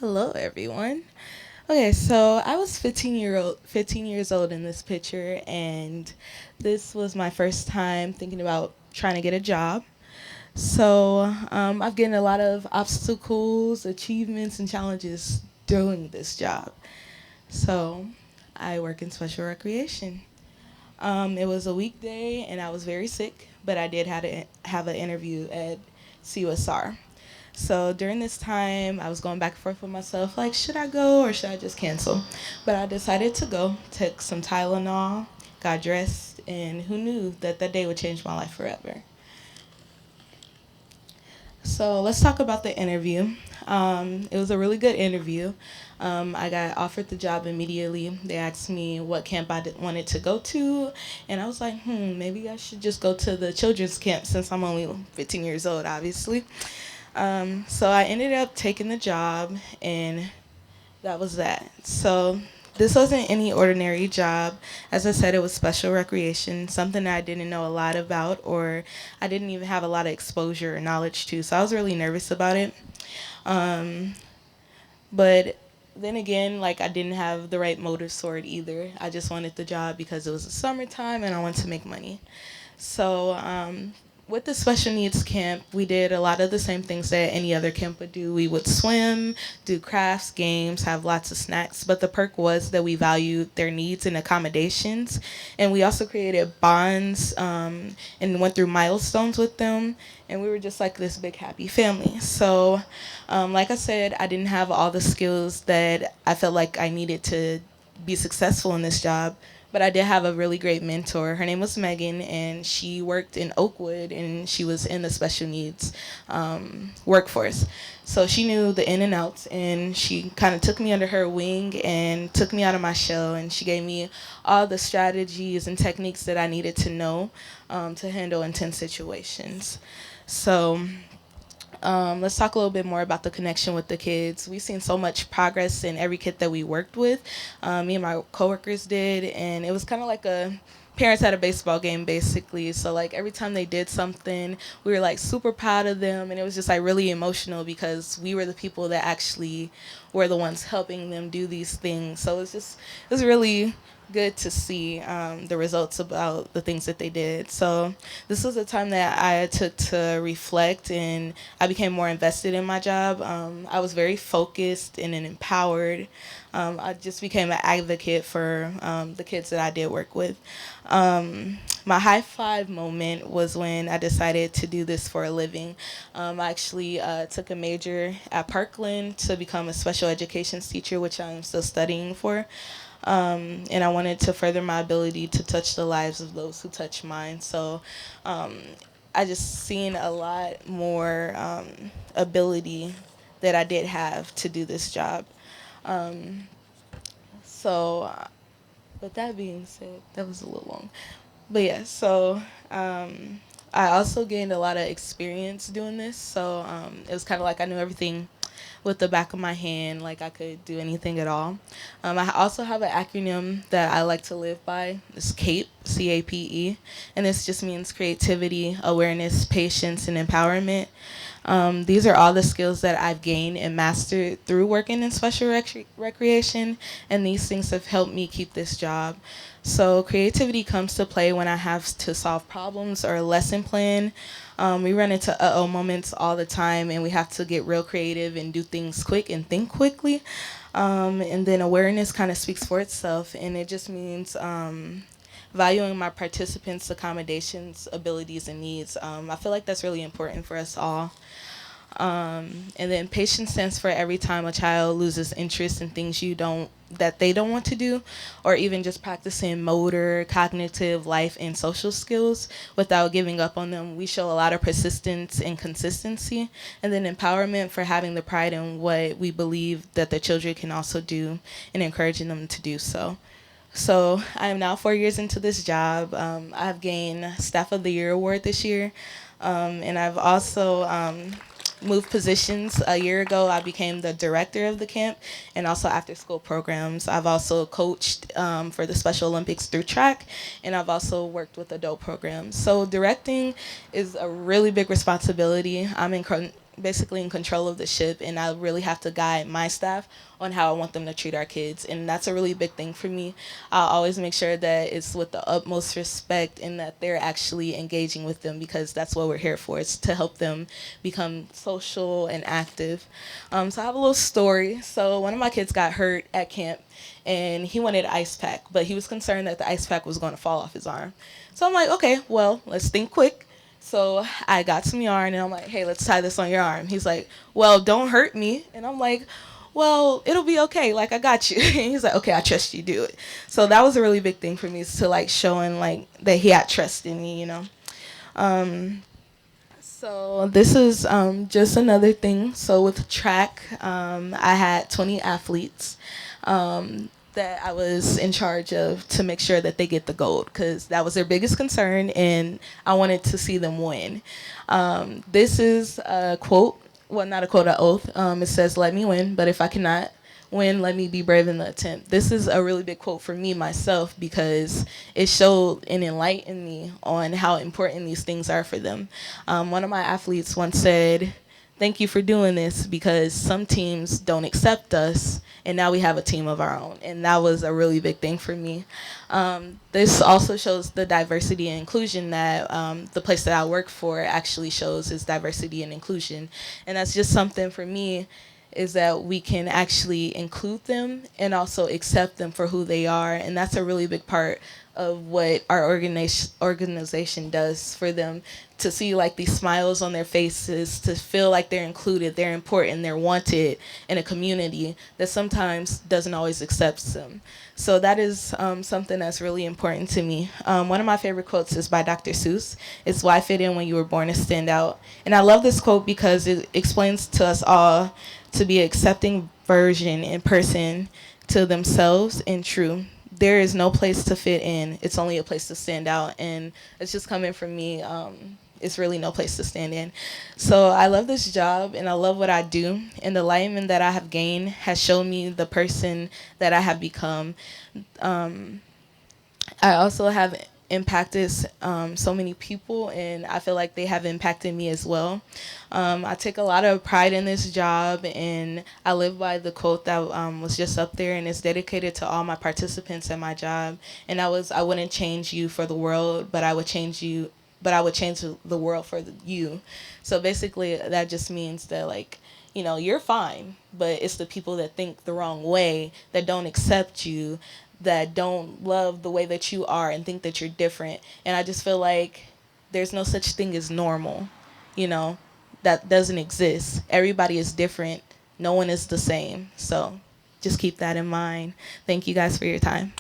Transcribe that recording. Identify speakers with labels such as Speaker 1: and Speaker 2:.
Speaker 1: Hello, everyone. Okay, so I was 15 years old in this picture, and this was my first time thinking about trying to get a job. So I've gotten a lot of obstacles, achievements, and challenges doing this job. So I work in special recreation. It was a weekday, and I was very sick, but I did have an interview at CUSR. So during this time, I was going back and forth with myself, like, should I go or should I just cancel? But I decided to go, took some Tylenol, got dressed, and who knew that that day would change my life forever? So let's talk about the interview. It was a really good interview. I got offered the job immediately. They asked me what camp wanted to go to, and I was like, maybe I should just go to the children's camp since I'm only 15 years old, obviously. So I ended up taking the job, and that was that. So this wasn't any ordinary job. As I said, it was special recreation, something that I didn't know a lot about, or I didn't even have a lot of exposure or knowledge to. So I was really nervous about it. Um, but then again, like, I didn't have the right motive sword either. I just wanted the job because it was the summertime and I wanted to make money. So with the special needs camp, we did a lot of the same things that any other camp would do. We would swim, do crafts, games, have lots of snacks. But the perk was that we valued their needs and accommodations. And we also created bonds and went through milestones with them. And we were just like this big happy family. So, like I said, I didn't have all the skills that I felt like I needed to be successful in this job, but I did have a really great mentor. Her name was Megan, and she worked in Oakwood, and she was in the special needs workforce. So she knew the in and outs, and she kind of took me under her wing and took me out of my shell, and she gave me all the strategies and techniques that I needed to know to handle intense situations. So let's talk a little bit more about the connection with the kids. We've seen so much progress in every kid that we worked with. Me and my coworkers did, and it was kind of like a parents at a baseball game, basically. So like every time they did something, we were like super proud of them, and it was just like really emotional because we were the people that actually were the ones helping them do these things. So it was really good to see the results about the things that they did. So this was a time that I took to reflect, and I became more invested in my job. I was very focused and empowered. I just became an advocate for the kids that I did work with. My high five moment was when I decided to do this for a living. I actually took a major at Parkland to become a special education teacher, which I'm still studying for. And I wanted to further my ability to touch the lives of those who touch mine. So I just seen a lot more ability that I did have to do this job. Um, so, with that being said, that was a little long. But yeah, so I also gained a lot of experience doing this. So it was kind of like I knew everything with the back of my hand, like I could do anything at all. I also have an acronym that I like to live by. It's CAPE, CAPE, and this just means creativity, awareness, patience, and empowerment. These are all the skills that I've gained and mastered through working in special recreation, and these things have helped me keep this job. So creativity comes to play when I have to solve problems or lesson plan. We run into uh-oh moments all the time, and we have to get real creative and do things quick and think quickly. And then awareness kind of speaks for itself, and it just means valuing my participants' accommodations, abilities, and needs. I feel like that's really important for us all. And then patience stands for every time a child loses interest in things that they don't want to do, or even just practicing motor, cognitive, life, and social skills without giving up on them. We show a lot of persistence and consistency. And then empowerment for having the pride in what we believe that the children can also do and encouraging them to do so. So I am now 4 years into this job. I've gained Staff of the Year award this year, and I've also moved positions. A year ago, I became the director of the camp and also after school programs. I've also coached for the Special Olympics through track, and I've also worked with adult programs. So directing is a really big responsibility. I'm basically in control of the ship, and I really have to guide my staff on how I want them to treat our kids, and that's a really big thing for me. I'll always make sure that it's with the utmost respect and that they're actually engaging with them, because that's what we're here for. It's to help them become social and active. So I have a little story. So one of my kids got hurt at camp, and he wanted an ice pack, but he was concerned that the ice pack was going to fall off his arm. So I'm like, okay, well, let's think quick. So I got some yarn, and I'm like, hey, let's tie this on your arm. He's like, well, don't hurt me. And I'm like, well, it'll be okay. Like, I got you. And he's like, okay, I trust you, do it. So that was a really big thing for me, is to like showing like that he had trust in me, you know. So this is just another thing. So with track, I had 20 athletes that I was in charge of to make sure that they get the gold, because that was their biggest concern, and I wanted to see them win. This is a quote, well, not a quote, an oath. It says, "Let me win, but if I cannot win, let me be brave in the attempt." This is a really big quote for me myself, because it showed and enlightened me on how important these things are for them. One of my athletes once said, "Thank you for doing this, because some teams don't accept us, and now we have a team of our own." And that was a really big thing for me. This also shows the diversity and inclusion that the place that I work for actually shows, is diversity and inclusion. And that's just something for me, is that we can actually include them and also accept them for who they are. And that's a really big part of what our organization does for them, to see like these smiles on their faces, to feel like they're included, they're important, they're wanted in a community that sometimes doesn't always accept them. So that is something that's really important to me. One of my favorite quotes is by Dr. Seuss. It's, "Why fit in when you were born to stand out?" And I love this quote because it explains to us all to be an accepting version in person to themselves and true. There is no place to fit in. It's only a place to stand out. And it's just coming from me. It's really no place to stand in. So I love this job, and I love what I do. And the enlightenment that I have gained has shown me the person that I have become. I also have impacted so many people, and I feel like they have impacted me as well. I take a lot of pride in this job, and I live by the quote that was just up there, and it's dedicated to all my participants at my job. And I wouldn't change you for the world, but I would change you, but I would change the world for you. So basically, that just means that, like, you know, you're fine, but it's the people that think the wrong way, that don't accept you, that don't love the way that you are and think that you're different. And I just feel like there's no such thing as normal, you know, that doesn't exist. Everybody is different. No one is the same. So just keep that in mind. Thank you guys for your time.